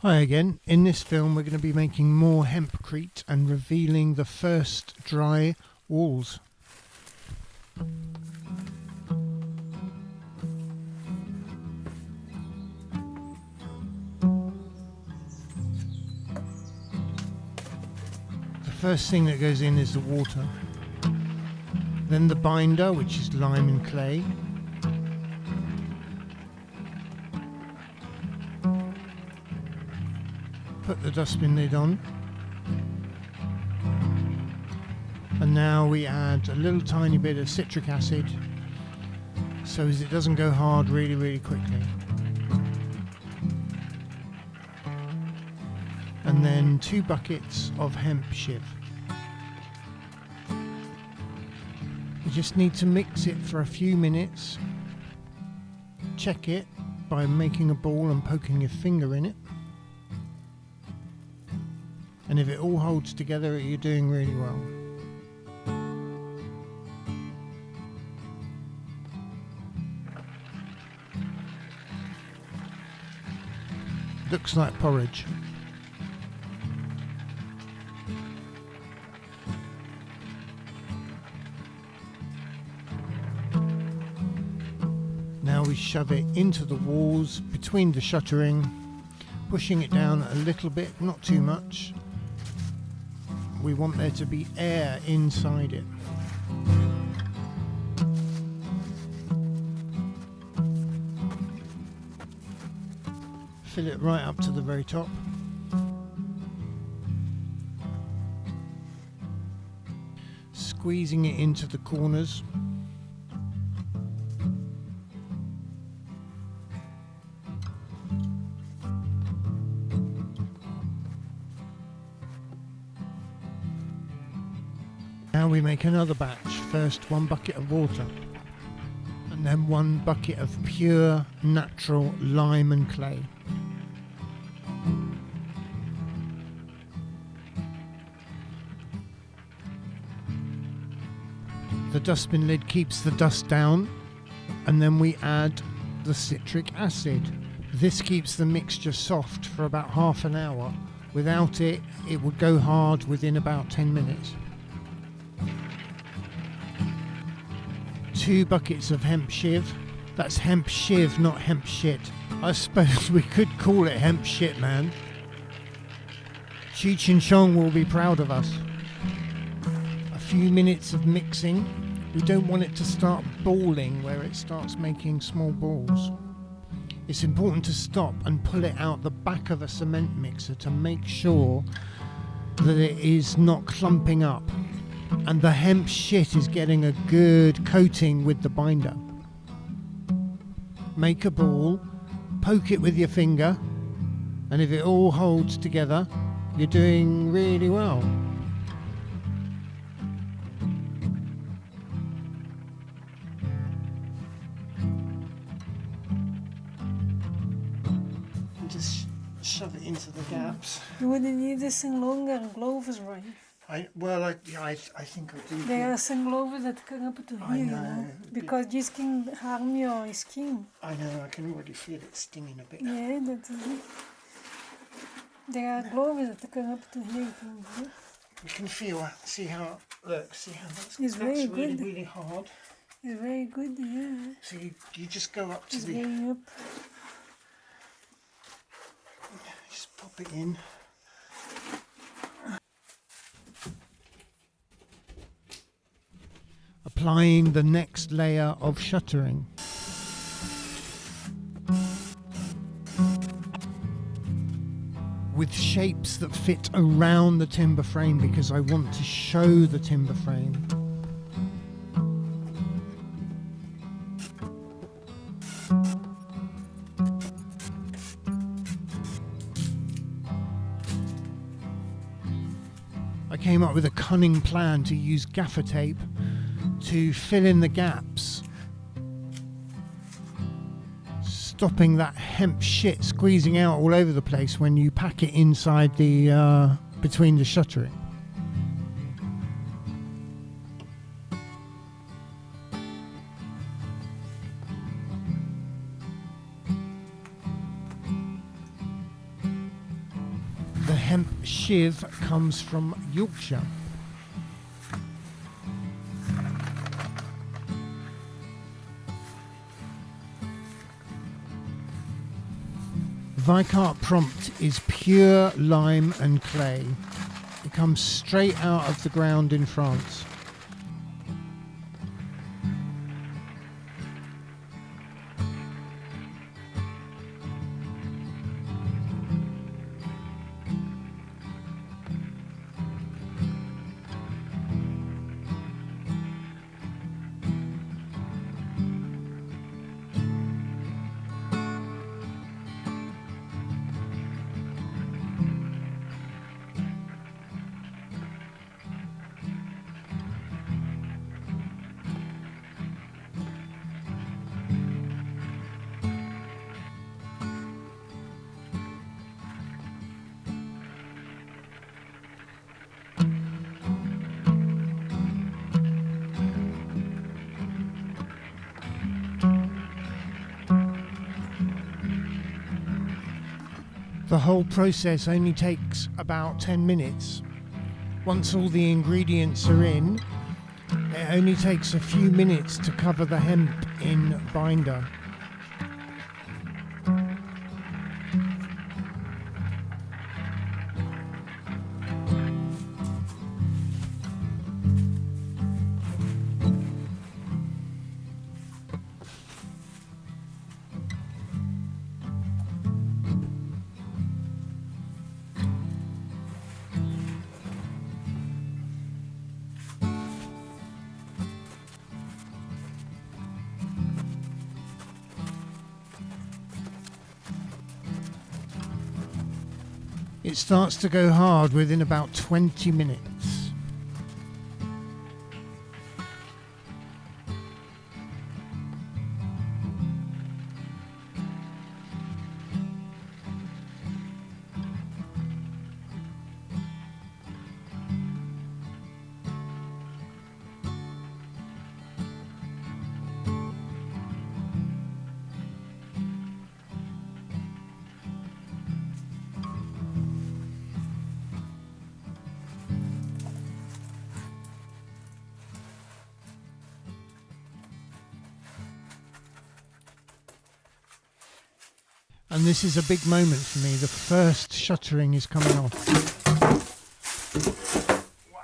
Hi again. In this film we're going to be making more hempcrete and revealing the first dry walls. The first thing that goes in is the water, then the binder, which is lime and clay, put the dustbin lid on, and now we add a little tiny bit of citric acid so as it doesn't go hard really quickly, and then 2 buckets of hemp Shiv. You just need to mix it for a few minutes, check it by making a ball and poking your finger in it. And if it all holds together, you're doing really well. Looks like porridge. Now we shove it into the walls between the shuttering, pushing it down a little bit, not too much. We want there to be air inside it. Fill it right up to the very top. Squeezing it into the corners. Now we make another batch. First 1 bucket of water and then 1 bucket of pure natural lime and clay. The dustbin lid keeps the dust down, and then we add the citric acid. This keeps the mixture soft for about half an hour. Without it, it would go hard within about 10 minutes. 2 buckets of hemp Shiv. That's hemp Shiv, not hemp shit. I suppose we could call it hemp shit, man. Cheech and Chong will be proud of us. A few minutes of mixing. We don't want it to start balling where it starts making small balls. It's important to stop and pull it out the back of a cement mixer to make sure that it is not clumping up and the hemp shit is getting a good coating with the binder. Make a ball, poke it with your finger, and if it all holds together, you're doing really well. And just shove it into the gaps. You wouldn't need this thing longer gloves, right? I think I do. There are some gloves that can up to here, you know, because this can harm your skin. I know, I can already feel it stinging a bit. Yeah, that is it. There are gloves that come up to here. You can see how that's very really, good. really hard. It's very good, yeah. So you just go up to It's the, going up. just pop it in. Applying the next layer of shuttering. With shapes that fit around the timber frame because I want to show the timber frame. I came up with a cunning plan to use gaffer tape to fill in the gaps, stopping that hemp shit squeezing out all over the place when you pack it inside the between the shuttering. hemp Shiv comes from Yorkshire. Vicat prompt is pure lime and clay. It comes straight out of the ground in France. The whole process only takes about 10 minutes. Once all the ingredients are in, it only takes a few minutes to cover the hemp in binder. It starts to go hard within about 20 minutes. And this is a big moment for me. The first shuttering is coming off. Wow.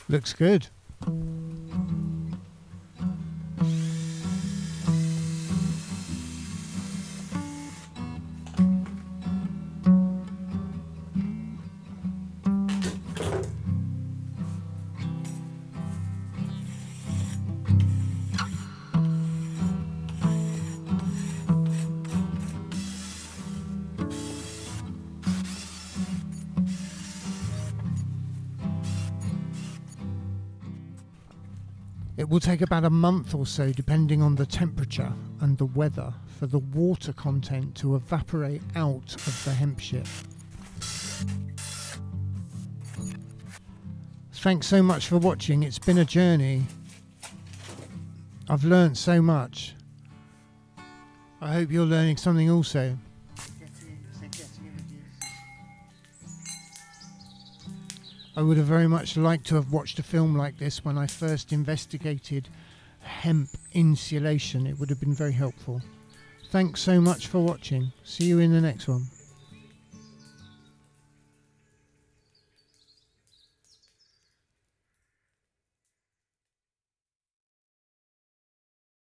Looks good. It will take about a month or so, depending on the temperature and the weather, for the water content to evaporate out of the hemp shit. Thanks so much for watching. It's been a journey. I've learnt so much. I hope you're learning something also. I would have very much liked to have watched a film like this when I first investigated hemp insulation. It would have been very helpful. Thanks so much for watching. See you in the next one.